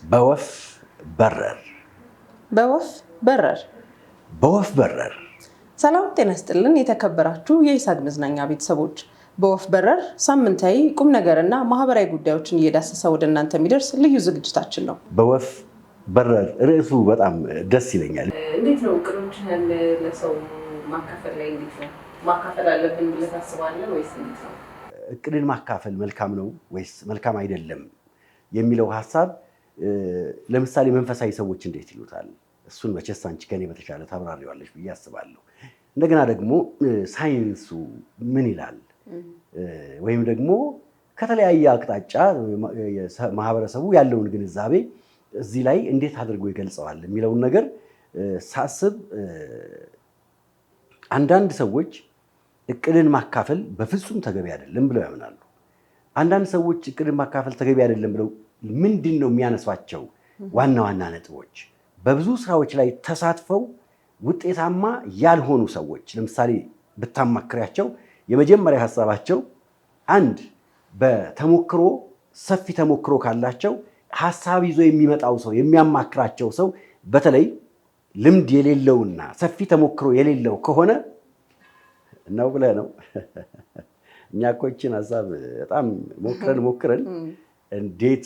በወፍ በረር በወፍ በረር በወፍ በረር። ሰላም ጤና ይስጥልን የተከበራችሁ የይሳግ መዝናኛ ቤተሰቦች፣ በወፍ በረር ሳምንታዊ ቁም ነገርና ማህበራዊ ጉዳዮችን እየዳሰሰ ወደ እናንተ የሚደርስ ልዩ ዝግጅታችን ነው። በወፍ በረር ርዕሱ በጣም ደስ ይለኛል። እንዴት ነው እቅዶችህን ለሰው ማካፈል ላይ እንዴት ነው ማካፈል አለብን ብለህ ታስባለህ ወይስ እንዴት ነው? እቅድን ማካፈል መልካም ነው ወይስ መልካም አይደለም የሚለው ሀሳብ ለምሳሌ መንፈሳዊ ሰዎች እንዴት ይሉታል? እሱን መቼስ አንቺ ከኔ በተሻለ ታብራሪዋለሽ ብዬ አስባለሁ። እንደገና ደግሞ ሳይንሱ ምን ይላል? ወይም ደግሞ ከተለያየ አቅጣጫ ማህበረሰቡ ያለውን ግንዛቤ እዚህ ላይ እንዴት አድርጎ ይገልጸዋል የሚለውን ነገር ሳስብ አንዳንድ ሰዎች እቅድን ማካፈል በፍጹም ተገቢ አይደለም ብለው ያምናሉ። አንዳንድ ሰዎች እቅድን ማካፈል ተገቢ አይደለም ብለው ምንድን ነው የሚያነሷቸው ዋና ዋና ነጥቦች? በብዙ ስራዎች ላይ ተሳትፈው ውጤታማ ያልሆኑ ሰዎች ለምሳሌ ብታማክሪያቸው የመጀመሪያ ሀሳባቸው አንድ በተሞክሮ ሰፊ ተሞክሮ ካላቸው ሀሳብ ይዞ የሚመጣው ሰው የሚያማክራቸው ሰው በተለይ ልምድ የሌለውና ሰፊ ተሞክሮ የሌለው ከሆነ እናው ብለህ ነው። እኛ እኮ ይህችን ሀሳብ በጣም ሞክረን እንዴት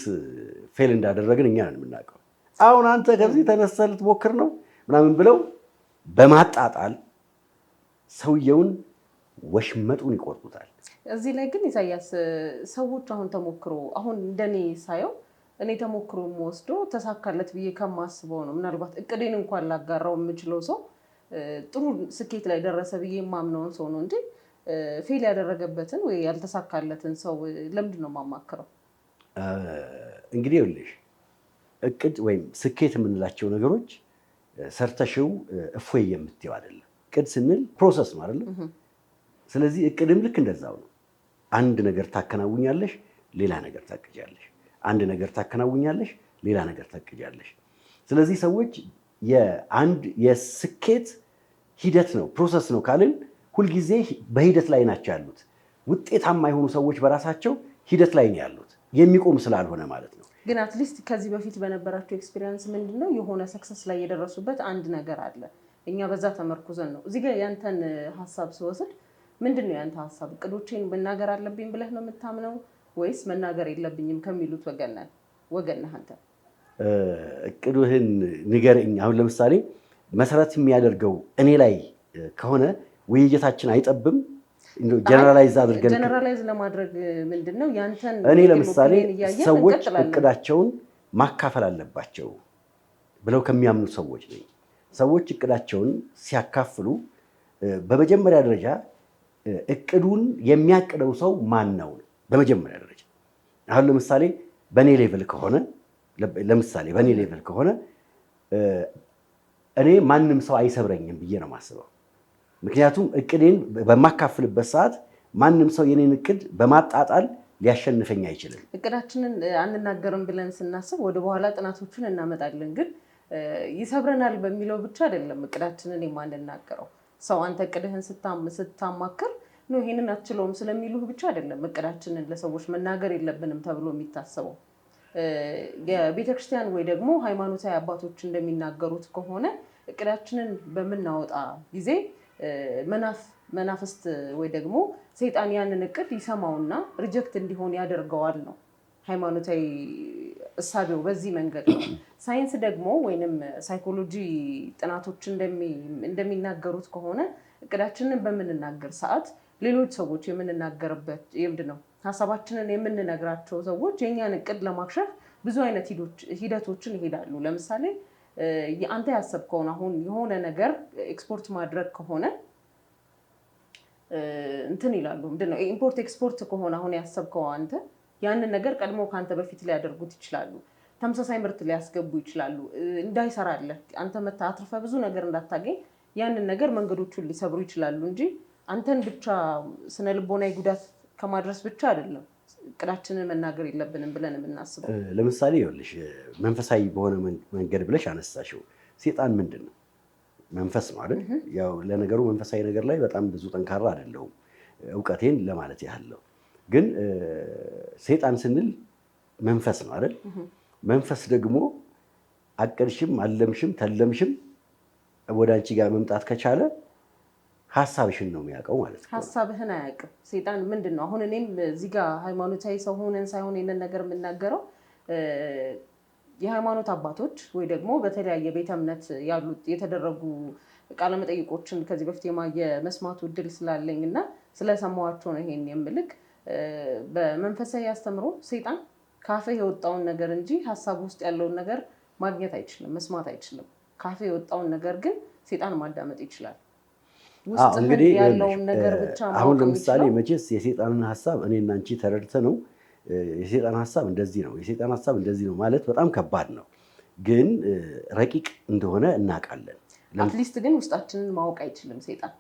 ፌል እንዳደረግን እኛ ነን የምናውቀው። አሁን አንተ ከዚህ ተነስተህ ልትሞክር ነው ምናምን ብለው በማጣጣል ሰውየውን ወሽመጡን ይቆርጡታል። እዚህ ላይ ግን ኢሳያስ ሰዎች አሁን ተሞክሮ አሁን እንደኔ ሳየው እኔ ተሞክሮ ወስዶ ተሳካለት ብዬ ከማስበው ነው። ምናልባት እቅዴን እንኳን ላጋራው የምችለው ሰው ጥሩ ስኬት ላይ ደረሰ ብዬ የማምነውን ሰው ነው እንጂ ፌል ያደረገበትን ወይ ያልተሳካለትን ሰው ለምንድን ነው የማማክረው? እንግዲህ ይኸውልሽ እቅድ ወይም ስኬት የምንላቸው ነገሮች ሰርተሽው እፎይ የምትይው አይደለም። እቅድ ስንል ፕሮሰስ ነው አይደለም? ስለዚህ እቅድም ልክ እንደዛው ነው። አንድ ነገር ታከናውኛለሽ፣ ሌላ ነገር ታቅጃለሽ። አንድ ነገር ታከናውኛለሽ፣ ሌላ ነገር ታቅጃለሽ። ስለዚህ ሰዎች የአንድ የስኬት ሂደት ነው ፕሮሰስ ነው ካልን ሁልጊዜ በሂደት ላይ ናቸው ያሉት። ውጤታማ የሆኑ ሰዎች በራሳቸው ሂደት ላይ ነው ያሉት፣ የሚቆም ስላልሆነ ማለት ነው። ግን አትሊስት ከዚህ በፊት በነበራቸው ኤክስፒሪየንስ ምንድነው የሆነ ሰክሰስ ላይ የደረሱበት አንድ ነገር አለ። እኛ በዛ ተመርኩዘን ነው እዚህ ጋር ያንተን ሀሳብ ስወስድ ምንድነው ያንተ ሀሳብ? እቅዶቼን መናገር አለብኝ ብለህ ነው የምታምነው ወይስ መናገር የለብኝም ከሚሉት ወገን ነህ አንተ? እቅዱህን ንገረኝ። አሁን ለምሳሌ መሰረት የሚያደርገው እኔ ላይ ከሆነ ውይይታችን አይጠብም። ጀነራላይዝ አድርገን ጀነራላይዝ ለማድረግ ምንድነው ያንተን እኔ ለምሳሌ ሰዎች እቅዳቸውን ማካፈል አለባቸው ብለው ከሚያምኑ ሰዎች ነኝ። ሰዎች እቅዳቸውን ሲያካፍሉ በመጀመሪያ ደረጃ እቅዱን የሚያቅደው ሰው ማን ነው? በመጀመሪያ ደረጃ አሁን ለምሳሌ በእኔ ሌቭል ከሆነ እኔ ማንም ሰው አይሰብረኝም ብዬ ነው የማስበው። ምክንያቱም እቅዴን በማካፍልበት ሰዓት ማንም ሰው የኔን እቅድ በማጣጣል ሊያሸንፈኝ አይችልም። እቅዳችንን አንናገርም ብለን ስናስብ ወደ በኋላ ጥናቶችን እናመጣለን። ግን ይሰብረናል በሚለው ብቻ አይደለም እቅዳችንን የማንናገረው። ሰው አንተ እቅድህን ስታማክር ነው ይሄንን አትችለውም ስለሚሉህ ብቻ አይደለም እቅዳችንን ለሰዎች መናገር የለብንም ተብሎ የሚታሰበው። የቤተክርስቲያን ወይ ደግሞ ሃይማኖታዊ አባቶች እንደሚናገሩት ከሆነ እቅዳችንን በምናወጣ ጊዜ መናፍስት ወይ ደግሞ ሰይጣን ያንን እቅድ ይሰማውና ሪጀክት እንዲሆን ያደርገዋል ነው ሃይማኖታዊ እሳቤው። በዚህ መንገድ ነው። ሳይንስ ደግሞ ወይንም ሳይኮሎጂ ጥናቶች እንደሚናገሩት ከሆነ እቅዳችንን በምንናገር ሰዓት ሌሎች ሰዎች የምንናገርበት ምንድነው ሀሳባችንን የምንነግራቸው ሰዎች የኛን እቅድ ለማክሸፍ ብዙ አይነት ሂደቶችን ይሄዳሉ። ለምሳሌ አንተ ያሰብከውን አሁን የሆነ ነገር ኤክስፖርት ማድረግ ከሆነ እንትን ይላሉ። ምንድነው ኢምፖርት ኤክስፖርት ከሆነ አሁን ያሰብከው አንተ ያንን ነገር ቀድሞ ከአንተ በፊት ሊያደርጉት ይችላሉ። ተመሳሳይ ምርት ሊያስገቡ ይችላሉ። እንዳይሰራለህ አንተ መታ አትርፈ ብዙ ነገር እንዳታገኝ ያንን ነገር መንገዶቹን ሊሰብሩ ይችላሉ እንጂ አንተን ብቻ ስነ ልቦናዊ ጉዳት ከማድረስ ብቻ አይደለም እቅዳችንን መናገር የለብንም ብለን የምናስበው። ለምሳሌ ይኸውልሽ መንፈሳዊ በሆነ መንገድ ብለሽ አነሳሽው። ሴጣን ምንድን ነው? መንፈስ ነው አይደል? ያው ለነገሩ መንፈሳዊ ነገር ላይ በጣም ብዙ ጠንካራ አይደለሁም፣ እውቀቴን ለማለት ያህል ነው። ግን ሴጣን ስንል መንፈስ ነው አይደል? መንፈስ ደግሞ አቀድሽም አለምሽም ተለምሽም ወደ አንቺ ጋር መምጣት ከቻለ ሀሳብሽን ነው የሚያውቀው ማለት ነው። ሀሳብህን አያውቅም ሰይጣን። ምንድን ነው አሁን እኔም እዚህ ጋር ሃይማኖታዊ ሰው ሆነን ሳይሆን ይህንን ነገር የምናገረው የሃይማኖት አባቶች ወይ ደግሞ በተለያየ ቤተ እምነት ያሉት የተደረጉ ቃለመጠይቆችን ከዚህ በፊት የመስማቱ እድል ስላለኝ እና ስለሰማኋቸው ነው ይሄን የምልክ። በመንፈሳዊ አስተምሮ ሰይጣን ካፌ የወጣውን ነገር እንጂ ሀሳብ ውስጥ ያለውን ነገር ማግኘት አይችልም፣ መስማት አይችልም። ካፌ የወጣውን ነገር ግን ሰይጣን ማዳመጥ ይችላል። እንግዲህ ያለውን ነገር ብቻ አሁን ለምሳሌ መቼስ የሰይጣንን ሀሳብ እኔና አንቺ ተረድተ ነው የሰይጣን ሀሳብ እንደዚህ ነው የሰይጣን ሀሳብ እንደዚህ ነው ማለት በጣም ከባድ ነው፣ ግን ረቂቅ እንደሆነ እናውቃለን። አትሊስት ግን ውስጣችንን ማወቅ አይችልም ሰይጣን።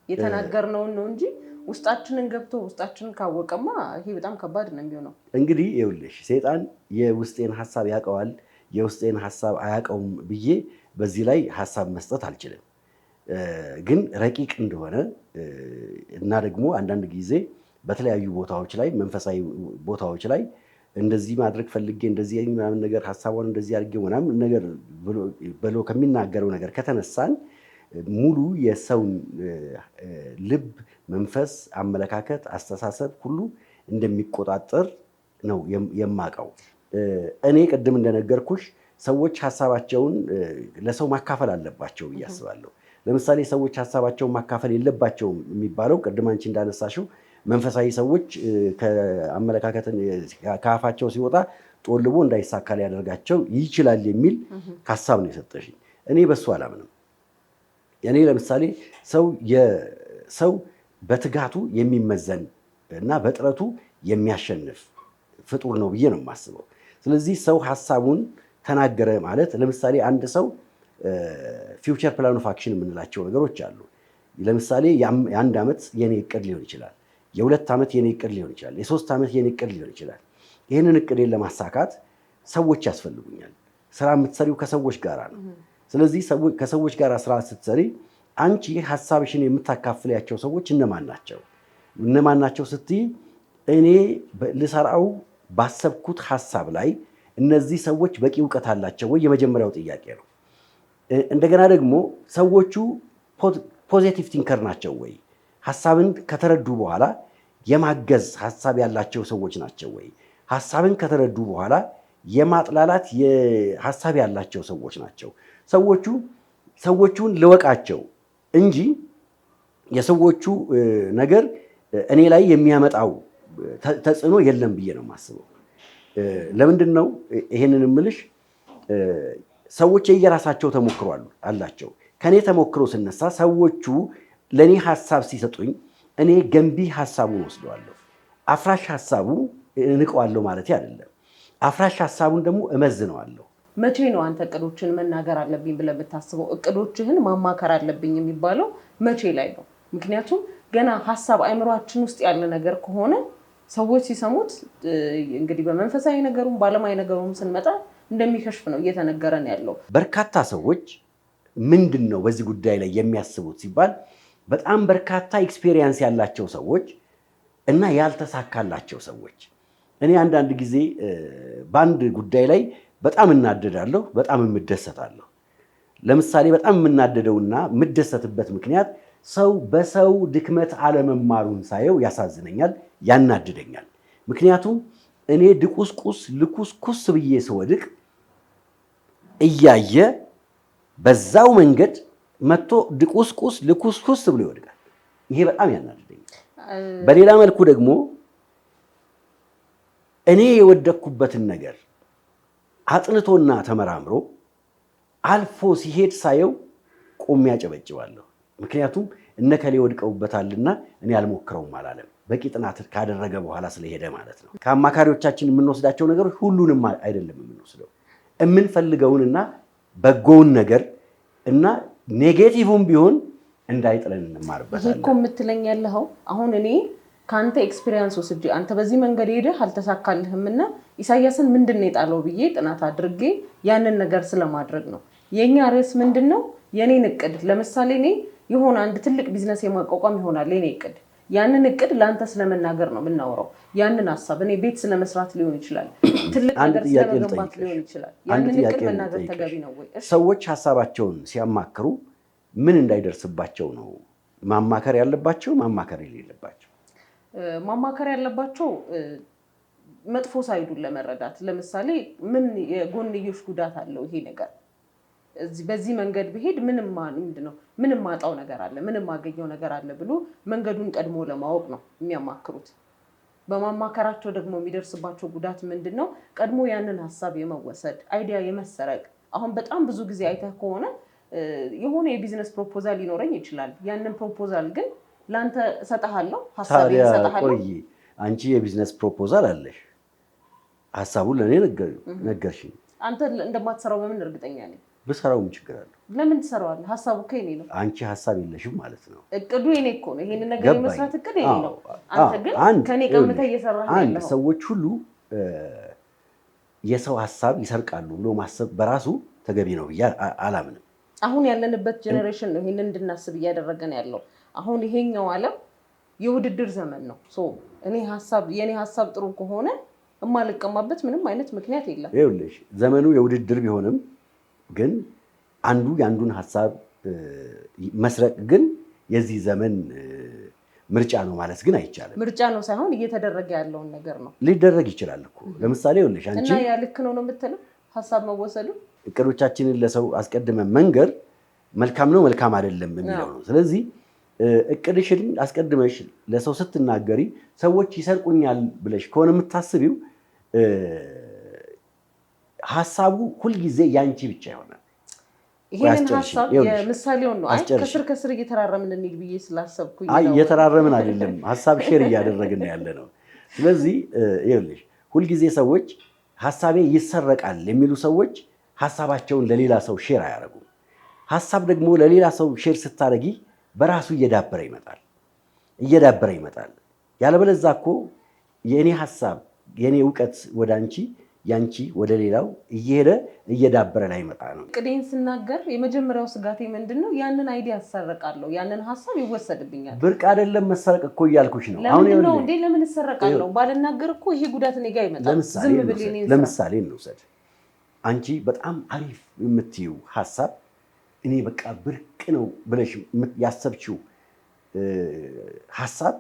የተናገርነውን ነው እንጂ ውስጣችንን ገብቶ ውስጣችንን ካወቀማ ይሄ በጣም ከባድ ነው የሚሆነው። እንግዲህ ይኸውልሽ ሰይጣን የውስጤን ሀሳብ ያውቀዋል የውስጤን ሀሳብ አያውቀውም ብዬ በዚህ ላይ ሀሳብ መስጠት አልችልም። ግን ረቂቅ እንደሆነ እና ደግሞ አንዳንድ ጊዜ በተለያዩ ቦታዎች ላይ መንፈሳዊ ቦታዎች ላይ እንደዚህ ማድረግ ፈልጌ እንደዚህ ምናምን ነገር ሀሳቧን እንደዚህ አድርጌ ምናምን ነገር ብሎ ከሚናገረው ነገር ከተነሳን ሙሉ የሰውን ልብ፣ መንፈስ፣ አመለካከት፣ አስተሳሰብ ሁሉ እንደሚቆጣጠር ነው የማውቀው። እኔ ቅድም እንደነገርኩሽ ሰዎች ሀሳባቸውን ለሰው ማካፈል አለባቸው ብዬ አስባለሁ። ለምሳሌ ሰዎች ሀሳባቸውን ማካፈል የለባቸውም የሚባለው ቅድም አንቺ እንዳነሳሽው መንፈሳዊ ሰዎች ከአመለካከትን ከአፋቸው ሲወጣ ጦልቦ እንዳይሳካ ሊያደርጋቸው ይችላል የሚል ሀሳብ ነው የሰጠሽኝ። እኔ በሱ አላምንም። እኔ ለምሳሌ ሰው በትጋቱ የሚመዘን እና በጥረቱ የሚያሸንፍ ፍጡር ነው ብዬ ነው የማስበው። ስለዚህ ሰው ሀሳቡን ተናገረ ማለት ለምሳሌ አንድ ሰው ፊውቸር ፕላን ኦፍ አክሽን የምንላቸው ነገሮች አሉ። ለምሳሌ የአንድ ዓመት የኔ እቅድ ሊሆን ይችላል፣ የ2 ዓመት የኔ እቅድ ሊሆን ይችላል፣ የ3 ዓመት የኔ እቅድ ሊሆን ይችላል። ይህንን እቅዴን ለማሳካት ሰዎች ያስፈልጉኛል። ስራ የምትሰሪው ከሰዎች ጋር ነው። ስለዚህ ከሰዎች ጋር ስራ ስትሰሪ አንቺ ሀሳብሽን የምታካፍልያቸው ሰዎች እነማን ናቸው? እነማን ናቸው ስትይ እኔ ልሰራው ባሰብኩት ሀሳብ ላይ እነዚህ ሰዎች በቂ እውቀት አላቸው ወይ? የመጀመሪያው ጥያቄ ነው። እንደገና ደግሞ ሰዎቹ ፖዚቲቭ ቲንከር ናቸው ወይ? ሀሳብን ከተረዱ በኋላ የማገዝ ሀሳብ ያላቸው ሰዎች ናቸው ወይ? ሀሳብን ከተረዱ በኋላ የማጥላላት ሀሳብ ያላቸው ሰዎች ናቸው? ሰዎቹን ልወቃቸው እንጂ የሰዎቹ ነገር እኔ ላይ የሚያመጣው ተጽዕኖ የለም ብዬ ነው የማስበው። ለምንድን ነው ይሄንን የምልሽ? ሰዎች የየራሳቸው ተሞክሮ አላቸው። ከኔ ተሞክሮ ስነሳ ሰዎቹ ለኔ ሀሳብ ሲሰጡኝ እኔ ገንቢ ሀሳቡን ወስደዋለሁ። አፍራሽ ሀሳቡ እንቀዋለሁ ማለት አይደለም። አፍራሽ ሀሳቡን ደግሞ እመዝነዋለሁ። መቼ ነው አንተ እቅዶችን መናገር አለብኝ ብለህ የምታስበው? እቅዶችህን ማማከር አለብኝ የሚባለው መቼ ላይ ነው? ምክንያቱም ገና ሀሳብ አይምሯችን ውስጥ ያለ ነገር ከሆነ ሰዎች ሲሰሙት እንግዲህ በመንፈሳዊ ነገሩም በዓለማዊ ነገሩም ስንመጣ እንደሚከሽፍ ነው እየተነገረን ያለው። በርካታ ሰዎች ምንድን ነው በዚህ ጉዳይ ላይ የሚያስቡት ሲባል በጣም በርካታ ኤክስፔሪየንስ ያላቸው ሰዎች እና ያልተሳካላቸው ሰዎች። እኔ አንዳንድ ጊዜ በአንድ ጉዳይ ላይ በጣም እናደዳለሁ፣ በጣም የምደሰታለሁ። ለምሳሌ በጣም የምናደደውና የምደሰትበት ምክንያት ሰው በሰው ድክመት አለመማሩን ሳየው ያሳዝነኛል፣ ያናድደኛል። ምክንያቱም እኔ ድቁስቁስ ልኩስኩስ ብዬ ስወድቅ እያየ በዛው መንገድ መጥቶ ድቁስቁስ ልኩስኩስ ብሎ ይወድቃል። ይሄ በጣም ያናድደኛል። በሌላ መልኩ ደግሞ እኔ የወደቅኩበትን ነገር አጥንቶና ተመራምሮ አልፎ ሲሄድ ሳየው ቆሜ ያጨበጭባለሁ። ምክንያቱም እነከሌ ወድቀውበታልና እኔ አልሞክረውም አላለም። በቂ ጥናት ካደረገ በኋላ ስለሄደ ማለት ነው። ከአማካሪዎቻችን የምንወስዳቸው ነገሮች ሁሉንም አይደለም የምንወስደው። የምንፈልገውንና በጎውን ነገር እና ኔጌቲቭም ቢሆን እንዳይጥለን እንማርበታለን። ይሄ እኮ የምትለኝ ያለኸው አሁን እኔ ከአንተ ኤክስፒሪየንስ ወስጄ አንተ በዚህ መንገድ ሄደህ አልተሳካልህምና ኢሳያስን ምንድን ነው የጣለው ብዬ ጥናት አድርጌ ያንን ነገር ስለማድረግ ነው። የኛ ርዕስ ምንድን ነው? የኔን እቅድ ለምሳሌ እኔ የሆነ አንድ ትልቅ ቢዝነስ የማቋቋም ይሆናል የኔ እቅድ። ያንን እቅድ ለአንተ ስለመናገር ነው የምናወራው። ያንን ሀሳብ እኔ ቤት ስለመስራት ሊሆን ይችላል፣ ትልቅ ነገር ስለመገንባት ሊሆን ይችላል። ያንን እቅድ መናገር ተገቢ ነው ወይ? ሰዎች ሀሳባቸውን ሲያማክሩ ምን እንዳይደርስባቸው ነው ማማከር ያለባቸው? ማማከር የሌለባቸው? ማማከር ያለባቸው መጥፎ ሳይዱን ለመረዳት ለምሳሌ ምን የጎንዮሽ ጉዳት አለው ይሄ ነገር፣ በዚህ መንገድ ብሄድ ምንም ማጣው ነገር አለ፣ ምንም ማገኘው ነገር አለ ብሎ መንገዱን ቀድሞ ለማወቅ ነው የሚያማክሩት። በማማከራቸው ደግሞ የሚደርስባቸው ጉዳት ምንድን ነው? ቀድሞ ያንን ሀሳብ የመወሰድ አይዲያ የመሰረቅ። አሁን በጣም ብዙ ጊዜ አይተህ ከሆነ የሆነ የቢዝነስ ፕሮፖዛል ሊኖረኝ ይችላል። ያንን ፕሮፖዛል ግን ለአንተ እሰጥሃለሁ፣ ሀሳቤን እሰጥሃለሁ። ቆይ አንቺ የቢዝነስ ፕሮፖዛል አለሽ፣ ሀሳቡን ለእኔ ነገርሽኝ። አንተ እንደማትሰራው በምን እርግጠኛ ነኝ? ብሰራውም ችግር አለው። ለምን ትሰራዋለህ? ሀሳቡ እኮ የኔ ነው። አንቺ ሀሳብ የለሽም ማለት ነው። እቅዱ የኔ እኮ ነው። ይሄንን ነገር የመስራት እቅድ የኔ ነው። አንተ ግን ከኔ ቀምተህ እየሰራህ ያለው። ሰዎች ሁሉ የሰው ሀሳብ ይሰርቃሉ ብሎ ማሰብ በራሱ ተገቢ ነው ብዬ አላምንም። አሁን ያለንበት ጄኔሬሽን ነው ይሄንን እንድናስብ እያደረገን ያለው። አሁን ይሄኛው ዓለም የውድድር ዘመን ነው። የኔ ሀሳብ ጥሩ ከሆነ የማልቀማበት ምንም አይነት ምክንያት የለም። ይኸውልሽ ዘመኑ የውድድር ቢሆንም ግን አንዱ የአንዱን ሀሳብ መስረቅ ግን የዚህ ዘመን ምርጫ ነው ማለት ግን አይቻልም። ምርጫ ነው ሳይሆን እየተደረገ ያለውን ነገር ነው። ሊደረግ ይችላል እኮ ለምሳሌ ይኸውልሽ አንቺ እና ያ ልክ ነው የምትለው ሀሳብ መወሰዱ እቅዶቻችንን ለሰው አስቀድመን መንገር መልካም ነው መልካም አይደለም የሚለው ነው። ስለዚህ እቅድሽን አስቀድመሽ ለሰው ስትናገሪ ሰዎች ይሰርቁኛል ብለሽ ከሆነ የምታስቢው ሀሳቡ ሁልጊዜ ያንቺ ብቻ ይሆናል። ይሄንን ሀሳብ የምሳሌውን ነው። ከስር እየተራረምን እንሂድ ብዬ ስላሰብኩኝ እየተራረምን አይደለም፣ ሀሳብ ሼር እያደረግን ያለ ነው። ስለዚህ ይኸውልሽ ሁልጊዜ ሰዎች ሀሳቤ ይሰረቃል የሚሉ ሰዎች ሀሳባቸውን ለሌላ ሰው ሼር አያደርጉም። ሀሳብ ደግሞ ለሌላ ሰው ሼር ስታደርጊ በራሱ እየዳበረ ይመጣል። ያለበለዚያ እኮ የእኔ ሀሳብ የእኔ እውቀት ወደ አንቺ ያንቺ ወደ ሌላው እየዳበረ ላይ መጣ ነው። እቅዴን ስናገር የመጀመሪያው ስጋቴ ምንድን ነው? ያንን አይዲያ አሰረቃለሁ፣ ያንን ሀሳብ ይወሰድብኛል። ብርቅ አይደለም መሰረቅ እኮ እያልኩሽ ነው። ለምን እሰረቃለሁ? ባልናገር እኮ ይሄ ጉዳት እኔ ጋር ይመጣል። ለምሳሌ እንውሰድ። አንቺ በጣም አሪፍ የምትይው ሀሳብ እኔ በቃ ብርቅ ነው ብለሽ ያሰብችው ሀሳብ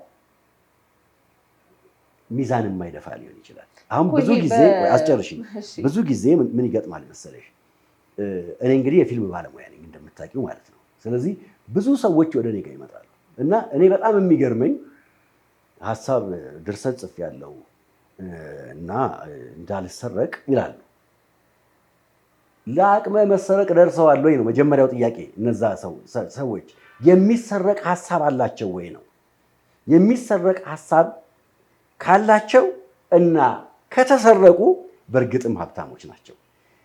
ሚዛን የማይደፋ ሊሆን ይችላል። አሁን ብዙ ጊዜ አስጨርሽኝ። ብዙ ጊዜ ምን ይገጥማል መሰለሽ፣ እኔ እንግዲህ የፊልም ባለሙያ ነኝ እንደምታውቂው ማለት ነው። ስለዚህ ብዙ ሰዎች ወደ እኔ ጋር ይመጣሉ እና እኔ በጣም የሚገርመኝ ሀሳብ ድርሰት ጽፌያለሁ እና እንዳልሰረቅ ይላሉ። ለአቅመ መሰረቅ ደርሰዋል ወይ ነው መጀመሪያው ጥያቄ። እነዛ ሰዎች የሚሰረቅ ሀሳብ አላቸው ወይ ነው። የሚሰረቅ ሀሳብ ካላቸው እና ከተሰረቁ በእርግጥም ሀብታሞች ናቸው።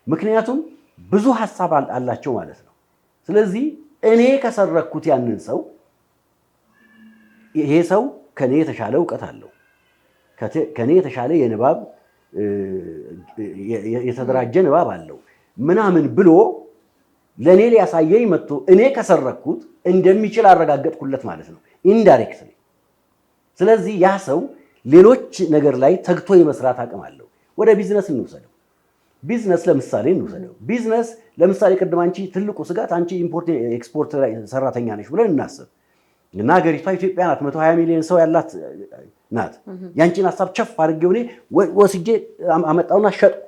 ምክንያቱም ብዙ ሀሳብ አላቸው ማለት ነው። ስለዚህ እኔ ከሰረቅኩት ያንን ሰው ይሄ ሰው ከኔ የተሻለ እውቀት አለው፣ ከኔ የተሻለ የንባብ የተደራጀ ንባብ አለው ምናምን ብሎ ለእኔ ሊያሳየኝ መጥቶ እኔ ከሰረቅኩት እንደሚችል አረጋገጥኩለት ማለት ነው ኢንዳይሬክትሊ። ስለዚህ ያ ሰው ሌሎች ነገር ላይ ተግቶ የመስራት አቅም አለው። ወደ ቢዝነስ እንውሰደው። ቢዝነስ ለምሳሌ ቅድም አንቺ ትልቁ ስጋት አንቺ ኢምፖርት ኤክስፖርት ላይ ሰራተኛ ነሽ ብለን እናስብ እና ሀገሪቷ ኢትዮጵያ ናት፣ 120 ሚሊዮን ሰው ያላት ናት። ያንቺን ሀሳብ ቸፍ አድርጌው እኔ ወስጄ አመጣውና ሸጥኩ።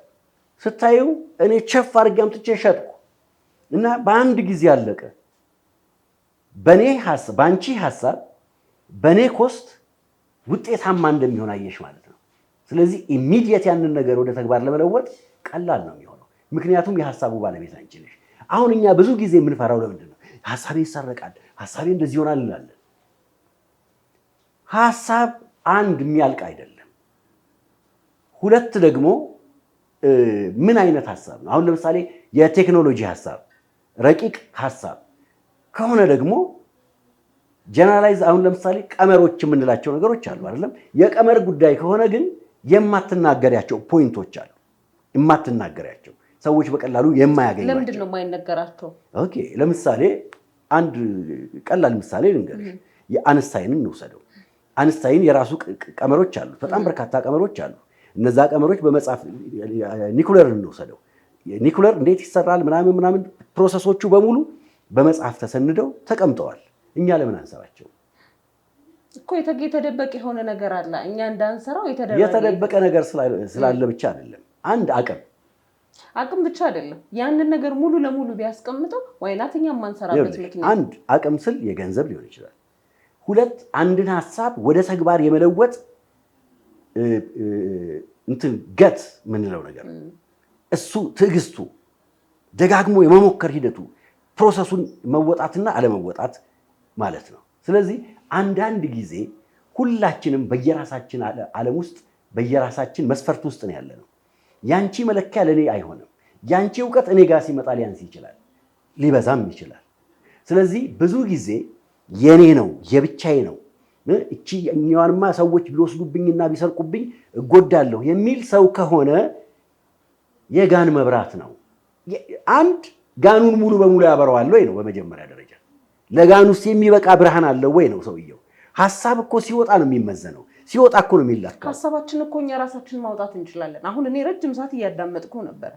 ስታዩ እኔ ቸፍ አድርጌ አምጥቼ ሸጥኩ እና በአንድ ጊዜ አለቀ። በአንቺ ሀሳብ በእኔ ኮስት ውጤታማ እንደሚሆን አየሽ ማለት ነው። ስለዚህ ኢሚዲየት ያንን ነገር ወደ ተግባር ለመለወጥ ቀላል ነው የሚሆነው፣ ምክንያቱም የሀሳቡ ባለቤት አንቺ ነሽ። አሁን እኛ ብዙ ጊዜ የምንፈራው ለምንድን ነው? ሀሳቤ ይሰረቃል፣ ሀሳቤ እንደዚህ ይሆናል እንላለን። ሀሳብ አንድ የሚያልቅ አይደለም። ሁለት ደግሞ ምን አይነት ሀሳብ ነው? አሁን ለምሳሌ የቴክኖሎጂ ሀሳብ፣ ረቂቅ ሀሳብ ከሆነ ደግሞ ጀነራላይዝ አሁን ለምሳሌ ቀመሮች የምንላቸው ነገሮች አሉ አይደለም? የቀመር ጉዳይ ከሆነ ግን የማትናገሪያቸው ፖይንቶች አሉ፣ የማትናገሪያቸው ሰዎች በቀላሉ የማያገኟቸው። ለምንድን ነው የማይነገራቸው? ኦኬ፣ ለምሳሌ አንድ ቀላል ምሳሌ ልንገርሽ። የአንስታይንን እንውሰደው። አንስታይን የራሱ ቀመሮች አሉ፣ በጣም በርካታ ቀመሮች አሉ። እነዛ ቀመሮች በመጽሐፍ ኒኩለር እንወሰደው፣ ኒኩለር እንዴት ይሰራል ምናምን ፕሮሰሶቹ በሙሉ በመጽሐፍ ተሰንደው ተቀምጠዋል። እኛ ለምን አንሰራቸው? እኮ የተደበቀ የሆነ ነገር አለ፣ እኛ እንዳንሰራው የተደበቀ ነገር ስላለ ብቻ አይደለም። አንድ አቅም ብቻ አይደለም። ያንን ነገር ሙሉ ለሙሉ ቢያስቀምጠው ዋይናት እኛ ማንሰራበት ምክንያት አንድ አቅም ስል የገንዘብ ሊሆን ይችላል። ሁለት አንድን ሀሳብ ወደ ተግባር የመለወጥ ገት ምንለው ነገር እሱ ትዕግስቱ፣ ደጋግሞ የመሞከር ሂደቱ፣ ፕሮሰሱን መወጣትና አለመወጣት ማለት ነው። ስለዚህ አንዳንድ ጊዜ ሁላችንም በየራሳችን ዓለም ውስጥ በየራሳችን መስፈርት ውስጥ ነው ያለነው። ያንቺ መለኪያ ለኔ አይሆንም። ያንቺ እውቀት እኔ ጋር ሲመጣ ሊያንስ ይችላል፣ ሊበዛም ይችላል። ስለዚህ ብዙ ጊዜ የኔ ነው የብቻዬ ነው እኛዋንማ ሰዎች ቢወስዱብኝና ቢሰርቁብኝ እጎዳለሁ የሚል ሰው ከሆነ የጋን መብራት ነው። አንድ ጋኑን ሙሉ በሙሉ ያበራዋል ወይ ነው በመጀመሪያ ደረጃ። ለጋን ውስጥ የሚበቃ ብርሃን አለው ወይ ነው ሰውየው። ሐሳብ እኮ ሲወጣ ነው የሚመዘነው፣ ሲወጣ እኮ ነው የሚላከው። ሐሳባችን እኮ እኛ ራሳችንን ማውጣት እንችላለን። አሁን እኔ ረጅም ሰዓት እያዳመጥኩ ነበር።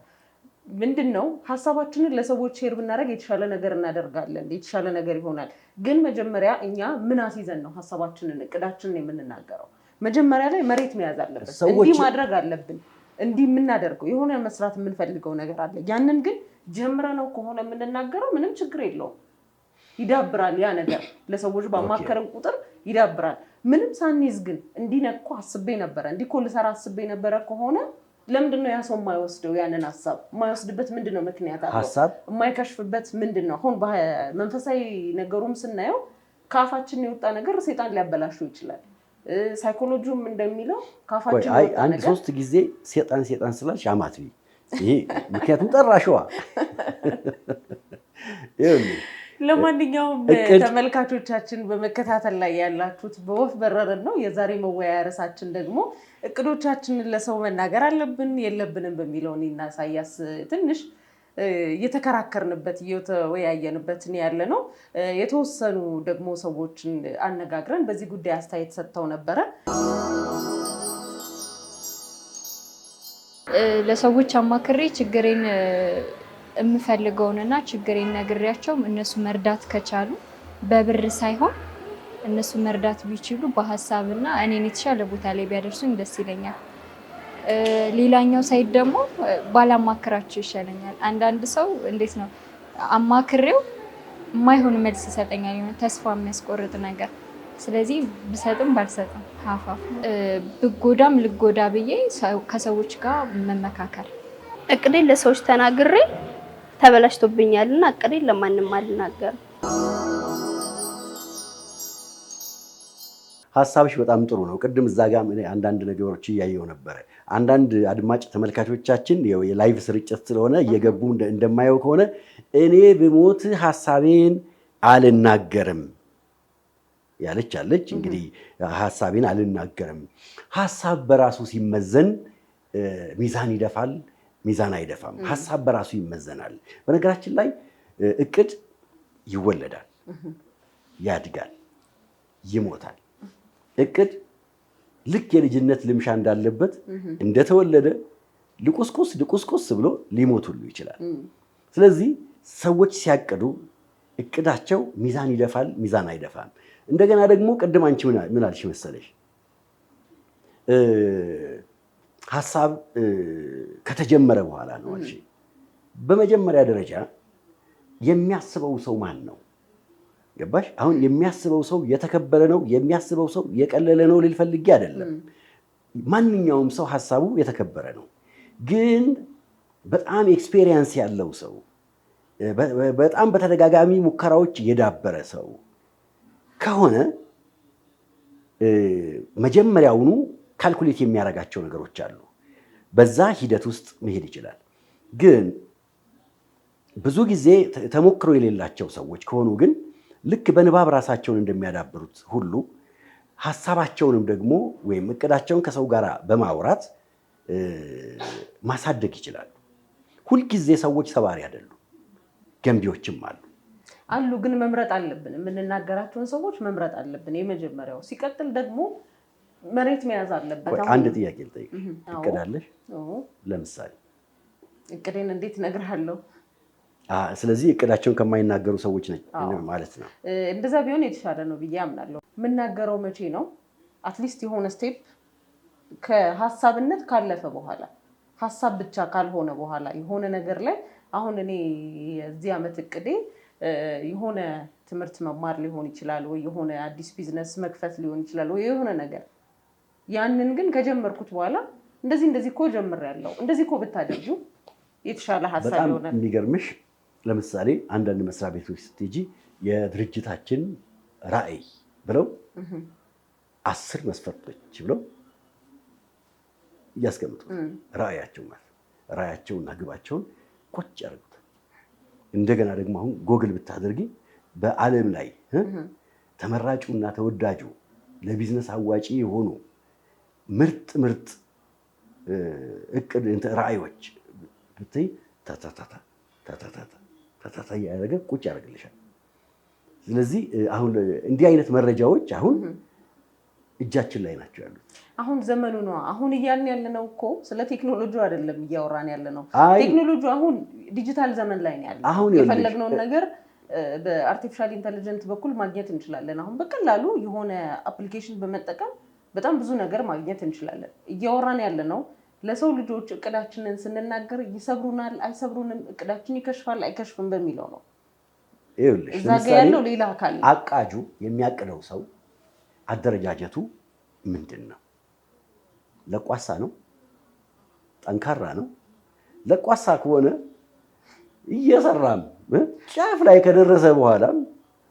ምንድነው ሐሳባችንን ለሰዎች ሼር ብናደርግ የተሻለ ነገር እናደርጋለን፣ የተሻለ ነገር ይሆናል። ግን መጀመሪያ እኛ ምን አስይዘን ነው ሐሳባችንን እቅዳችንን የምንናገረው? መጀመሪያ ላይ መሬት መያዝ አለበት። እንዲህ ማድረግ አለብን፣ እንዲህ የምናደርገው የሆነ መስራት የምንፈልገው ነገር አለ። ያንን ግን ጀምረነው ከሆነ የምንናገረው ምንም ችግር የለውም፣ ይዳብራል። ያ ነገር ለሰዎች ባማከረን ቁጥር ይዳብራል። ምንም ሳንይዝ ግን እንዲህ እኮ አስቤ ነበረ፣ እንዲህ እኮ ልሰራ አስቤ ነበረ ከሆነ ለምንድነው ያ ሰው የማይወስደው? ያንን ሐሳብ የማይወስድበት ምንድነው ምክንያት አለው? ሐሳብ የማይከሽፍበት ምንድነው? አሁን በመንፈሳዊ ነገሩም ስናየው ከአፋችን የወጣ ነገር ሰይጣን ሊያበላሽው ይችላል። ሳይኮሎጂውም እንደሚለው ከአፋችን የወጣ አንድ ነገር 3 ጊዜ ሰይጣን ስላልሽ አማትቢ ይሄ ምክንያቱም ጠራሽዋ። ለማንኛውም ተመልካቾቻችን በመከታተል ላይ ያላችሁት በወፍ በረርን ነው። የዛሬ መወያያ ርዕሳችን ደግሞ እቅዶቻችንን ለሰው መናገር አለብን የለብንም በሚለው እኔና ኢሳያስ ትንሽ እየተከራከርንበት እየተወያየንበት ያለ ነው። የተወሰኑ ደግሞ ሰዎችን አነጋግረን በዚህ ጉዳይ አስተያየት ሰጥተው ነበረ። ለሰዎች አማክሬ ችግሬን የምፈልገውንና ችግሬን ነግሬያቸው እነሱ መርዳት ከቻሉ በብር ሳይሆን እነሱ መርዳት ቢችሉ በሐሳብና እኔን የተሻለ ቦታ ላይ ቢያደርሱኝ ደስ ይለኛል። ሌላኛው ሳይድ ደግሞ ባላማክራቸው ይሻለኛል። አንዳንድ ሰው እንዴት ነው አማክሬው የማይሆን መልስ ይሰጠኛል፣ የሆነ ተስፋ የሚያስቆርጥ ነገር። ስለዚህ ብሰጥም ባልሰጥም ሀፋፍ ብጎዳም ልጎዳ ብዬ ከሰዎች ጋር መመካከር። እቅዴን ለሰዎች ተናግሬ ተበላሽቶብኛልና እቅዴን ለማንም አልናገርም። ሐሳብሽ በጣም ጥሩ ነው። ቅድም እዛ ጋር አንዳንድ ነገሮች እያየው ነበረ። አንዳንድ አድማጭ ተመልካቾቻችን የላይቭ ስርጭት ስለሆነ እየገቡ እንደማየው ከሆነ እኔ ብሞት ሐሳቤን አልናገርም ያለች እንግዲህ ሐሳቤን አልናገርም። ሐሳብ በራሱ ሲመዘን ሚዛን ይደፋል፣ ሚዛን አይደፋም። ሐሳብ በራሱ ይመዘናል። በነገራችን ላይ እቅድ ይወለዳል፣ ያድጋል፣ ይሞታል። እቅድ ልክ የልጅነት ልምሻ እንዳለበት እንደተወለደ ልቁስቁስ ብሎ ሊሞት ሁሉ ይችላል። ስለዚህ ሰዎች ሲያቅዱ እቅዳቸው ሚዛን ይደፋል፣ ሚዛን አይደፋም። እንደገና ደግሞ ቅድም አንቺ ምን አልሽ መሰለሽ? ሐሳብ ከተጀመረ በኋላ ነው አልሽ። በመጀመሪያ ደረጃ የሚያስበው ሰው ማን ነው? ገባሽ? አሁን የሚያስበው ሰው የተከበረ ነው፣ የሚያስበው ሰው የቀለለ ነው ልል ፈልጌ አይደለም። ማንኛውም ሰው ሐሳቡ የተከበረ ነው። ግን በጣም ኤክስፔሪየንስ ያለው ሰው፣ በጣም በተደጋጋሚ ሙከራዎች የዳበረ ሰው ከሆነ መጀመሪያውኑ ካልኩሌት የሚያደርጋቸው ነገሮች አሉ። በዛ ሂደት ውስጥ መሄድ ይችላል። ግን ብዙ ጊዜ ተሞክሮ የሌላቸው ሰዎች ከሆኑ ግን ልክ በንባብ ራሳቸውን እንደሚያዳብሩት ሁሉ ሐሳባቸውንም ደግሞ ወይም እቅዳቸውን ከሰው ጋር በማውራት ማሳደግ ይችላሉ። ሁልጊዜ ሰዎች ሰባሪ አይደሉም፣ ገንቢዎችም አሉ። አሉ ግን መምረጥ አለብን። የምንናገራቸውን ሰዎች መምረጥ አለብን የመጀመሪያው። ሲቀጥል ደግሞ መሬት መያዝ አለበት። አንድ ጥያቄ ልጠይቅሽ። እቅድ አለሽ? ለምሳሌ እቅዴን እንዴት እነግርሃለሁ? ስለዚህ እቅዳቸውን ከማይናገሩ ሰዎች ነኝ ማለት ነው። እንደዛ ቢሆን የተሻለ ነው ብዬ አምናለሁ። የምናገረው መቼ ነው? አትሊስት የሆነ ስቴፕ ከሀሳብነት ካለፈ በኋላ ሀሳብ ብቻ ካልሆነ በኋላ የሆነ ነገር ላይ አሁን እኔ የዚህ ዓመት እቅዴ የሆነ ትምህርት መማር ሊሆን ይችላል፣ ወይ የሆነ አዲስ ቢዝነስ መክፈት ሊሆን ይችላል፣ ወይ የሆነ ነገር። ያንን ግን ከጀመርኩት በኋላ እንደዚህ እኮ ጀምሬያለሁ፣ እንደዚህ እኮ ብታደርጊው የተሻለ ሀሳብ ይሆናል። በጣም የሚገርምሽ ለምሳሌ አንዳንድ መስሪያ ቤቶች ስትሄጂ የድርጅታችን ራዕይ ብለው 10 መስፈርቶች ብለው እያስቀምጡት ራዕያቸው ማለት ራዕያቸውና ግባቸውን ቁጭ ያደርጉታል። እንደገና ደግሞ አሁን ጎግል ብታደርጊ በዓለም ላይ ተመራጩና ተወዳጁ ለቢዝነስ አዋጪ የሆኑ ምርጥ እቅድ ራዕዮች ብትይ ታታታ እያደረገ ቁጭ ያደርግልሻል። ስለዚህ አሁን እንዲህ አይነት መረጃዎች አሁን እጃችን ላይ ናቸው ያሉት። አሁን ዘመኑ ነው። አሁን እያልን ያለነው እኮ ስለ ቴክኖሎጂ አይደለም እያወራን ያለነው። ቴክኖሎጂ አሁን ዲጂታል ዘመን ላይ ነው ያለው። የፈለግነውን ነገር በአርቲፊሻል ኢንተለጀንት በኩል ማግኘት እንችላለን። አሁን በቀላሉ የሆነ አፕሊኬሽን በመጠቀም በጣም ብዙ ነገር ማግኘት እንችላለን። እያወራን ያለነው ለሰው ልጆች እቅዳችንን ስንናገር ይሰብሩናል አይሰብሩንም፣ እቅዳችን ይከሽፋል አይከሽፍም በሚለው ነው። እዛ ጋ ያለው ሌላ አካል አቃጁ የሚያቅደው ሰው አደረጃጀቱ ምንድን ነው? ለቋሳ ነው? ጠንካራ ነው? ለቋሳ ከሆነ እየሰራም ጫፍ ላይ ከደረሰ በኋላም